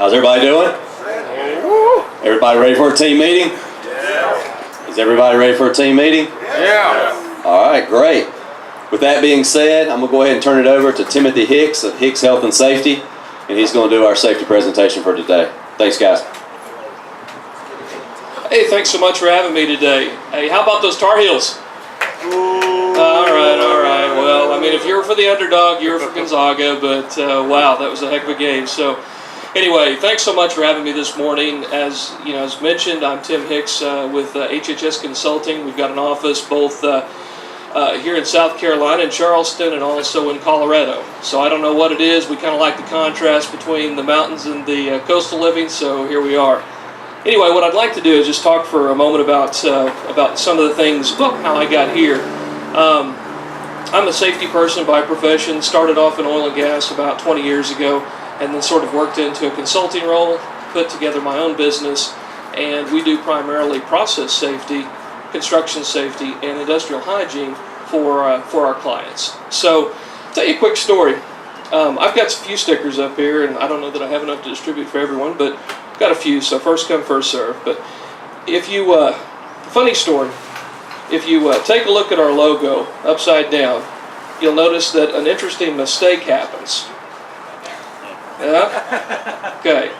How's everybody doing? Everybody ready for a team meeting? Yeah. Is everybody ready for a team meeting? Yeah. All right, great. With that being said, I'm going to go ahead and turn it over to Timothy Hicks of Hicks Health and Safety, and he's going to do our safety presentation for today. Thanks, guys. Hey, thanks so much for having me today. Hey, how about those Tar Heels? All right. Well, I mean, if you were for the underdog, you were for Gonzaga, but wow, that was a heck of a game. So anyway, thanks so much for having me this morning. As mentioned, I'm Tim Hicks with HHS Consulting. We've got an office both here in South Carolina, in Charleston, and also in Colorado. So I don't know what it is. We kind of like the contrast between the mountains and the coastal living, so here we are. Anyway, what I'd like to do is just talk for a moment about some of the things, how I got here. I'm a safety person by profession, started off in oil and gas about 20 years ago, and then sort of worked into a consulting role, put together my own business, and we do primarily process safety, construction safety, and industrial hygiene for our clients. So, I'll tell you a quick story. I've got a few stickers up here, and I don't know that I have enough to distribute for everyone, but got a few, so first come, first serve. But if you, funny story, if you take a look at our logo upside down, you'll notice that an interesting mistake happens. Yeah? Okay.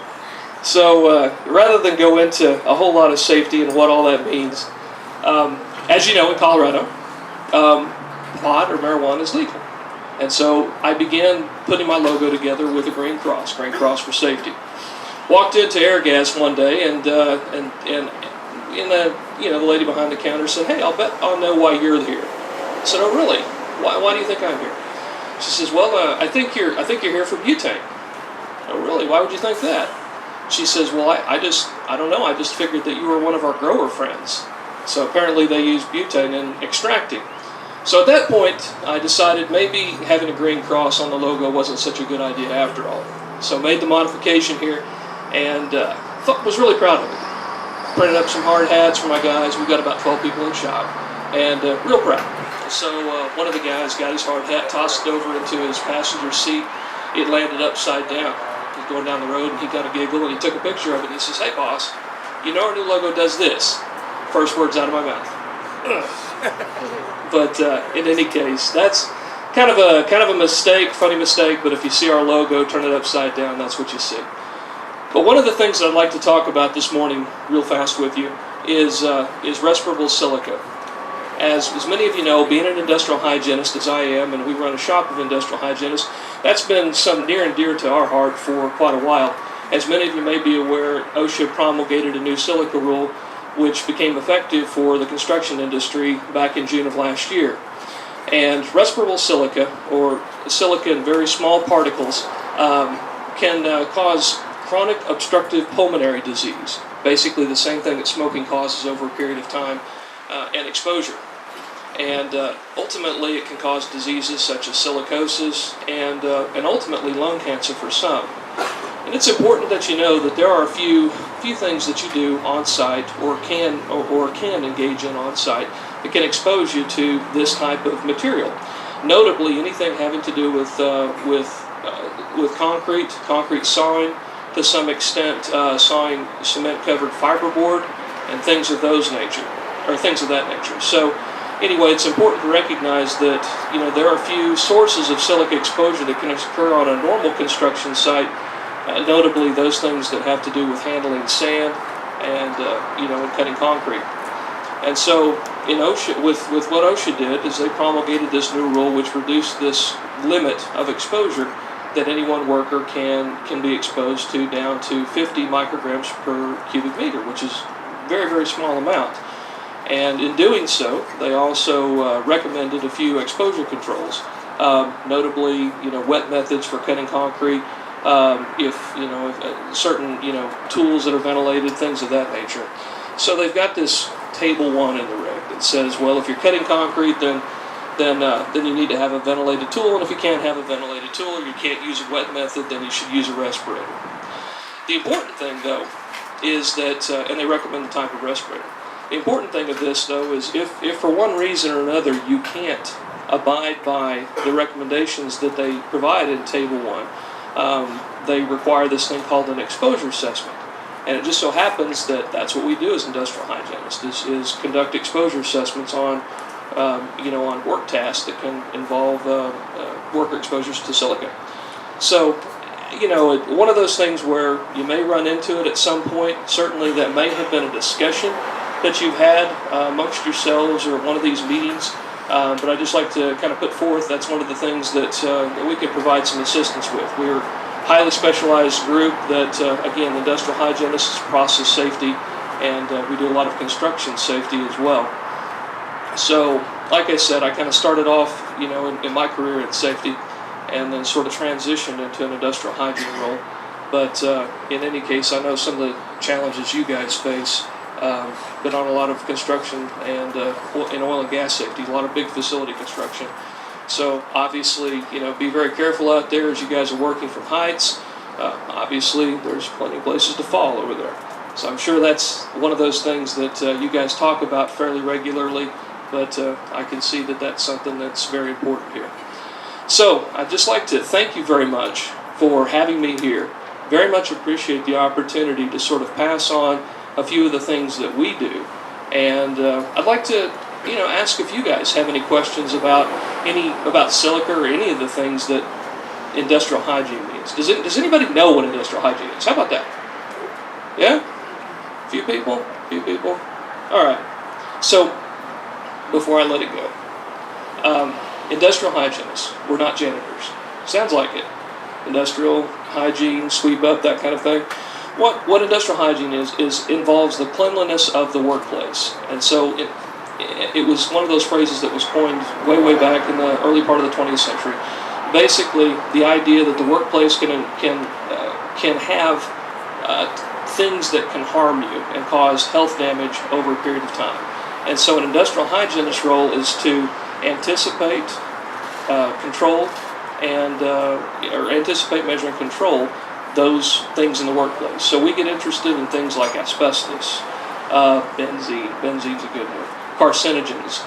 So rather than go into a whole lot of safety and what all that means, as you know, in Colorado, pot or marijuana is legal. And so I began putting my logo together with a Green Cross for safety. Walked into Airgas one day, and the lady behind the counter said, "Hey, I'll bet I'll know why you're here." I said, "Oh, really? Why do you think I'm here?" She says, "Well, I think you're here for butane." "Oh, really? Why would you think that?" She says, "Well, I don't know. I just figured that you were one of our grower friends." So apparently they use butane in extracting. So at that point, I decided maybe having a Green Cross on the logo wasn't such a good idea after all. So made the modification here, and was really proud of it. Printed up some hard hats for my guys. We've got about 12 people in shop, and real proud. So one of the guys got his hard hat, tossed it over into his passenger seat. It landed upside down. He's going down the road, and he got a giggle, and he took a picture of it, and he says, "Hey, boss, you know our new logo does this." First words out of my mouth. But in any case, that's kind of a mistake, funny mistake. But if you see our logo, turn it upside down, that's what you see. But one of the things that I'd like to talk about this morning, real fast with you, is respirable silica. As many of you know, being an industrial hygienist, as I am, and we run a shop of industrial hygienists, that's been some near and dear to our heart for quite a while. As many of you may be aware, OSHA promulgated a new silica rule, which became effective for the construction industry back in June of last year. And respirable silica, or silica in very small particles, can cause chronic obstructive pulmonary disease, basically the same thing that smoking causes over a period of time and exposure. And ultimately it can cause diseases such as silicosis and ultimately lung cancer for some. And it's important that you know that there are a few things that you do on site or can engage in on site that can expose you to this type of material. Notably, anything having to do with concrete sawing, to some extent sawing cement-covered fiberboard, and things of that nature. So anyway, it's important to recognize that there are a few sources of silica exposure that can occur on a normal construction site. Notably, those things that have to do with handling sand and cutting concrete. And so, in OSHA, with what OSHA did, is they promulgated this new rule which reduced this limit of exposure that any one worker can be exposed to down to 50 micrograms per cubic meter, which is a very, very small amount. And in doing so, they also recommended a few exposure controls, notably, wet methods for cutting concrete. If certain tools that are ventilated, things of that nature. So they've got this table 1 in the reg that says, well, if you're cutting concrete, then you need to have a ventilated tool, and if you can't have a ventilated tool or you can't use a wet method, then you should use a respirator. The important thing, though, is that, and they recommend the type of respirator. The important thing of this, though, is if for one reason or another you can't abide by the recommendations that they provide in Table 1, they require this thing called an exposure assessment. And it just so happens that that's what we do as industrial hygienists, is conduct exposure assessments on, on work tasks that can involve worker exposures to silica. So, one of those things where you may run into it at some point. Certainly that may have been a discussion that you've had amongst yourselves or one of these meetings. But I'd just like to kind of put forth that's one of the things that we can provide some assistance with. We're a highly specialized group that, again, industrial hygienists, process safety, and we do a lot of construction safety as well. So, like I said, I kind of started off, in my career in safety, and then sort of transitioned into an industrial hygiene role. But in any case, I know some of the challenges you guys face. Been on a lot of construction and in oil and gas safety, a lot of big facility construction. So obviously, be very careful out there as you guys are working from heights. Obviously, there's plenty of places to fall over there. So I'm sure that's one of those things that you guys talk about fairly regularly, but I can see that that's something that's very important here. So I'd just like to thank you very much for having me here. Very much appreciate the opportunity to sort of pass on a few of the things that we do. And I'd like to, ask if you guys have any questions about silica or any of the things that industrial hygiene means. Does anybody know what industrial hygiene is? How about that? Yeah? A few people? All right. So, before I let it go, industrial hygienists, we're not janitors. Sounds like it. Industrial hygiene, sweep up, that kind of thing. What industrial hygiene is involves the cleanliness of the workplace. And so it was one of those phrases that was coined way back in the early part of the 20th century. Basically, the idea that the workplace can have things that can harm you and cause health damage over a period of time. And so an industrial hygienist's role is to anticipate, control, and or anticipate, measure, and control those things in the workplace. So we get interested in things like asbestos, benzene's a good one, carcinogens,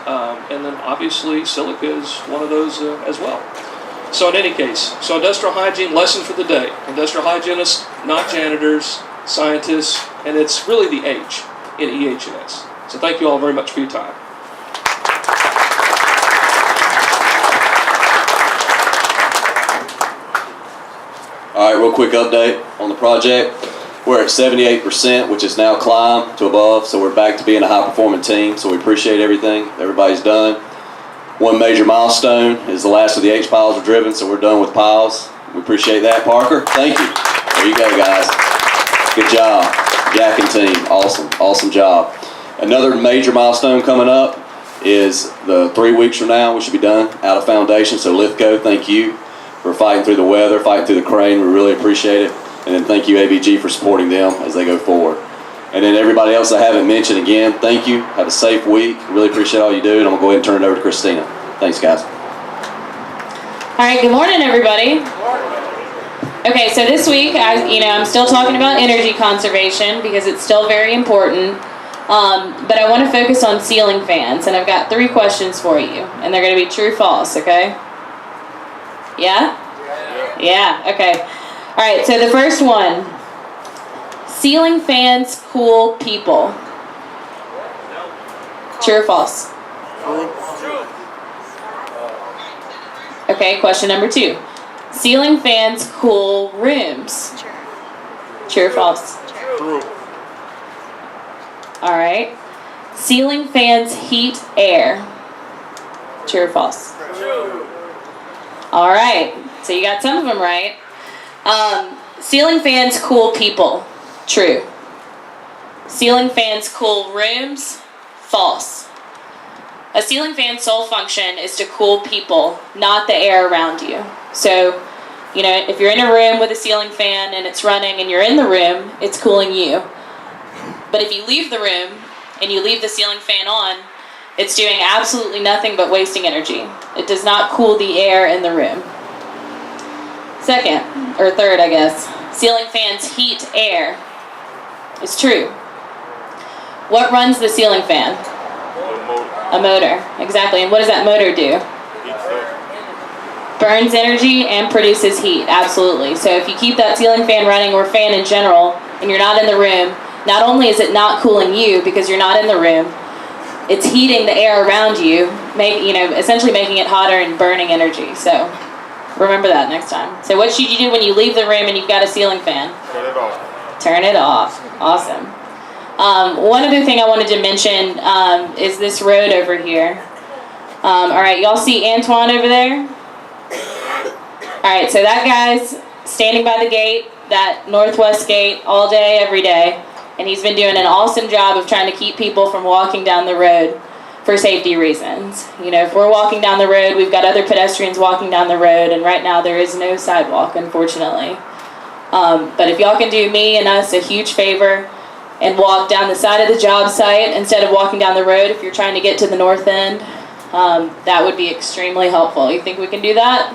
and then obviously silica is one of those as well. So in any case, industrial hygiene lesson for the day. Industrial hygienists, not janitors, scientists, and it's really the H in EH&S. So thank you all very much for your time. All right, real quick update on the project. We're at 78%, which is now climbed to above, so we're back to being a high-performing team, so we appreciate everything everybody's done. One major milestone is the last of the H-piles are driven, so we're done with piles. We appreciate that, Parker. Thank you. There you go, guys. Good job. Jack and team, awesome job. Another major milestone coming up is 3 weeks from now, we should be done out of foundation, so Lithco, thank you for fighting through the weather, fighting through the crane. We really appreciate it. And then thank you, ABG, for supporting them as they go forward. And then everybody else I haven't mentioned, again, thank you. Have a safe week. Really appreciate all you do. And I'm going to go ahead and turn it over to Christina. Thanks, guys. All right, good morning, everybody. Okay, so this week, I'm still talking about energy conservation because it's still very important. But I want to focus on ceiling fans, and I've got 3 questions for you, and they're going to be true, false, okay? Yeah? Yeah, okay. All right, so the first one. Ceiling fans cool people. True or false? Okay, question number 2. Ceiling fans cool rooms. True or false? True. All right. Ceiling fans heat air. True or false? True. All right. So you got some of them right. Ceiling fans cool people. True. Ceiling fans cool rooms. False. A ceiling fan's sole function is to cool people, not the air around you. So, if you're in a room with a ceiling fan and it's running and you're in the room, it's cooling you. But if you leave the room and you leave the ceiling fan on, it's doing absolutely nothing but wasting energy. It does not cool the air in the room. Third, I guess. Ceiling fans heat air. It's true. What runs the ceiling fan? A motor, exactly. And what does that motor do? burns energy and produces heat, absolutely. So if you keep that ceiling fan running, or fan in general, and you're not in the room, not only is it not cooling you because you're not in the room, it's heating the air around you, essentially making it hotter and burning energy. So remember that next time. So what should you do when you leave the room and you've got a ceiling fan? Turn it off. Turn it off. Awesome. One other thing I wanted to mention is this road over here. All right, y'all see Antoine over there? All right, so that guy's standing by the gate, that northwest gate, all day, every day, and he's been doing an awesome job of trying to keep people from walking down the road for safety reasons. If we're walking down the road, we've got other pedestrians walking down the road, and right now there is no sidewalk, unfortunately. But if y'all can do me and us a huge favor and walk down the side of the job site instead of walking down the road if you're trying to get to the north end, that would be extremely helpful. You think we can do that?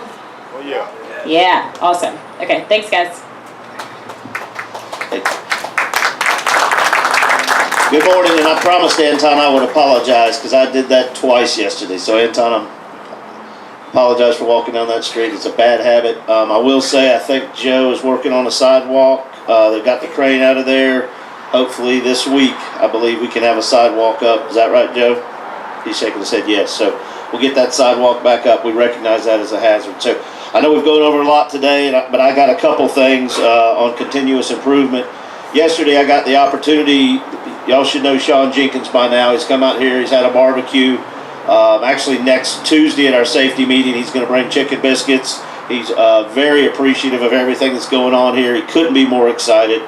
Oh, yeah. Yeah, awesome. Okay, thanks guys. Good morning, and I promised Anton I would apologize because I did that twice yesterday. So Anton, I apologize for walking down that street. It's a bad habit. I will say I think Joe is working on a sidewalk. They've got the crane out of there. Hopefully this week, I believe we can have a sidewalk up. Is that right, Joe? He's shaking his head yes. So we'll get that sidewalk back up. We recognize that as a hazard. So I know we've gone over a lot today, but I got a couple things on continuous improvement. Yesterday I got the opportunity, y'all should know Sean Jenkins by now. He's come out here, he's had a barbecue. Actually next Tuesday at our safety meeting, he's going to bring chicken biscuits. He's very appreciative of everything that's going on here. He couldn't be more excited.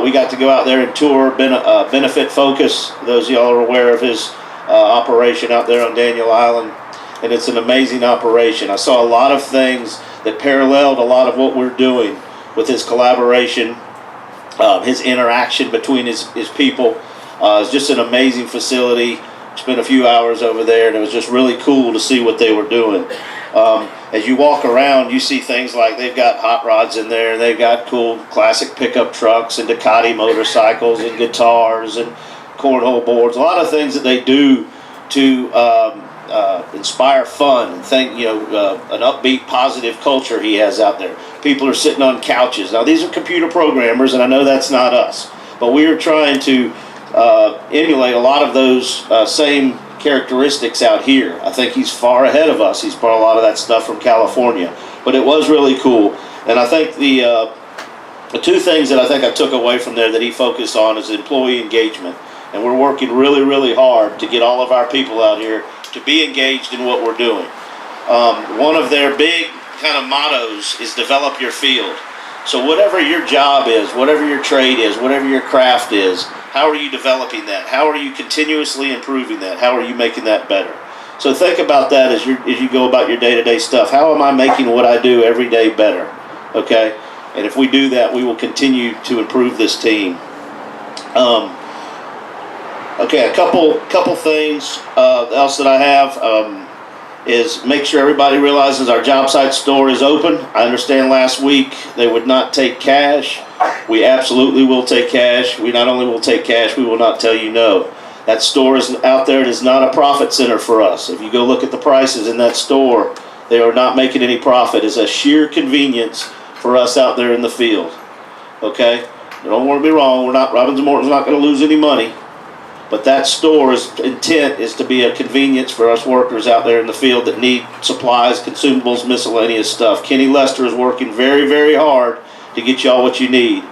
We got to go out there and tour Benefit Focus. Those of y'all are aware of his operation out there on Daniel Island, and it's an amazing operation. I saw a lot of things that paralleled a lot of what we're doing with his collaboration, his interaction between his people. It's just an amazing facility. Spent a few hours over there, and it was just really cool to see what they were doing. As you walk around, you see things like they've got hot rods in there, and they've got cool classic pickup trucks and Ducati motorcycles and guitars and cornhole boards. A lot of things that they do to inspire fun and an upbeat, positive culture he has out there. People are sitting on couches. Now, these are computer programmers, and I know that's not us, but we are trying to emulate a lot of those same characteristics out here. I think he's far ahead of us. He's brought a lot of that stuff from California, but it was really cool. And I think the two things that I think I took away from there that he focused on is employee engagement. And we're working really, really hard to get all of our people out here to be engaged in what we're doing. One of their big kind of mottos is develop your field. So whatever your job is, whatever your trade is, whatever your craft is, how are you developing that? How are you continuously improving that? How are you making that better? So think about that as you go about your day-to-day stuff. How am I making what I do every day better? Okay? And if we do that, we will continue to improve this team. Okay, a couple things else that I have is make sure everybody realizes our job site store is open. I understand last week they would not take cash. We absolutely will take cash. We not only will take cash, we will not tell you no. That store is out there. It is not a profit center for us. If you go look at the prices in that store, they are not making any profit. It's a sheer convenience for us out there in the field. Okay? Don't want to be wrong. Robbins and Morton's not going to lose any money. But that store's intent is to be a convenience for us workers out there in the field that need supplies, consumables, miscellaneous stuff. Kenny Lester is working very, very hard to get y'all what you need.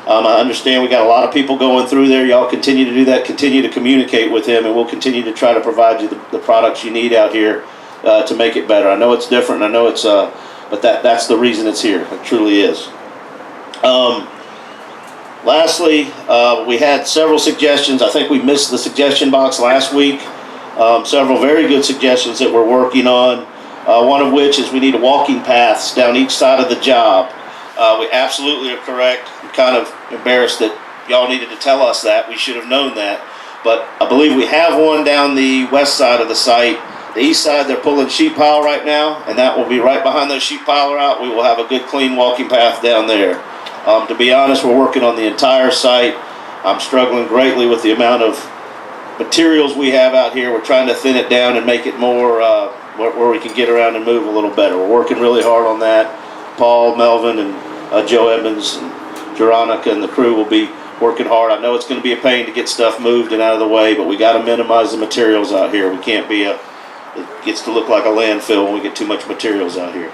I understand we got a lot of people going through there. Y'all continue to do that. Continue to communicate with him, and we'll continue to try to provide you the products you need out here to make it better. I know it's different. I know it's, but that's the reason it's here. It truly is. Lastly, we had several suggestions. I think we missed the suggestion box last week. Several very good suggestions that we're working on. One of which is we need walking paths down each side of the job. We absolutely are correct. I'm kind of embarrassed that y'all needed to tell us that. We should have known that. But I believe we have one down the west side of the site. The east side, they're pulling sheet pile right now, and that will be right behind those sheet pile route. We will have a good, clean walking path down there. To be honest, we're working on the entire site. I'm struggling greatly with the amount of materials we have out here. We're trying to thin it down and make it more where we can get around and move a little better. We're working really hard on that. Paul, Melvin, and Joe Evans and Jeronica and the crew will be working hard. I know it's going to be a pain to get stuff moved and out of the way, but we got to minimize the materials out here. We can't be it gets to look like a landfill when we get too much materials out here.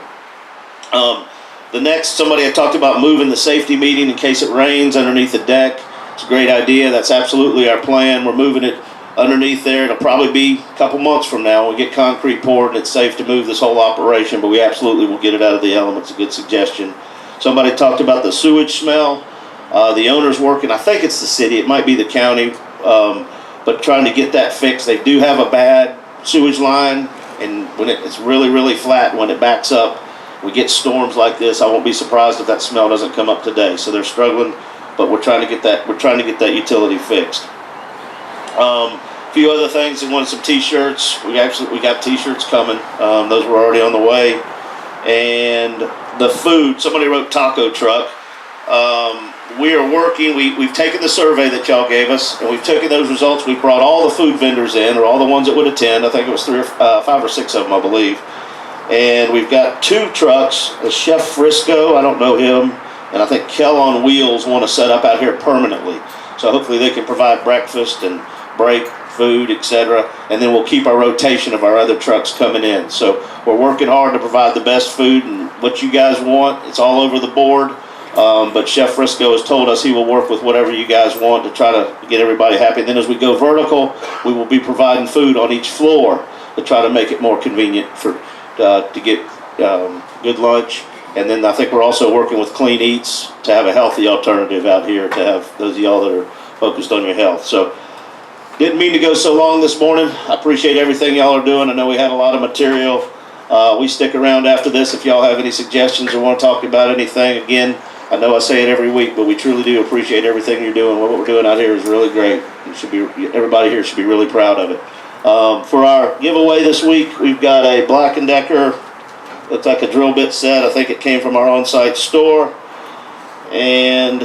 The next, somebody had talked about moving the safety meeting in case it rains underneath the deck. It's a great idea. That's absolutely our plan. We're moving it underneath there. It'll probably be a couple months from now. We'll get concrete poured and it's safe to move this whole operation, but we absolutely will get it out of the elements. A good suggestion. Somebody talked about the sewage smell. The owner's working, I think it's the city, it might be the county, but trying to get that fixed. They do have a bad sewage line, and when it's really, really flat, when it backs up, we get storms like this. I won't be surprised if that smell doesn't come up today. So they're struggling, but we're trying to get that utility fixed. A few other things. They wanted some T-shirts. We got T-shirts coming. Those were already on the way. And the food. Somebody wrote taco truck. We are working. We've taken the survey that y'all gave us, and we've taken those results. We brought all the food vendors in, or all the ones that would attend. I think it was 5 or 6 of them, I believe. And we've got 2 trucks. Chef Frisco, I don't know him, and I think Kel on Wheels want to set up out here permanently. So hopefully they can provide breakfast and break food, etc. And then we'll keep our rotation of our other trucks coming in. So we're working hard to provide the best food and what you guys want. It's all over the board. But Chef Frisco has told us he will work with whatever you guys want to try to get everybody happy. And then as we go vertical, we will be providing food on each floor to try to make it more convenient to get good lunch. And then I think we're also working with Clean Eats to have a healthy alternative out here to have those of y'all that are focused on your health. So didn't mean to go so long this morning. I appreciate everything y'all are doing. I know we had a lot of material. We stick around after this if y'all have any suggestions or want to talk about anything. Again, I know I say it every week, but we truly do appreciate everything you're doing. What we're doing out here is really great. Everybody here should be really proud of it. For our giveaway this week, we've got a Black & Decker, looks like a drill bit set. I think it came from our on-site store. And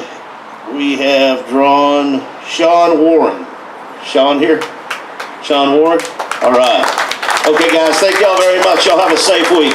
we have drawn Sean Warren. Sean here? Sean Warren? All right. Okay, guys, thank y'all very much. Y'all have a safe week.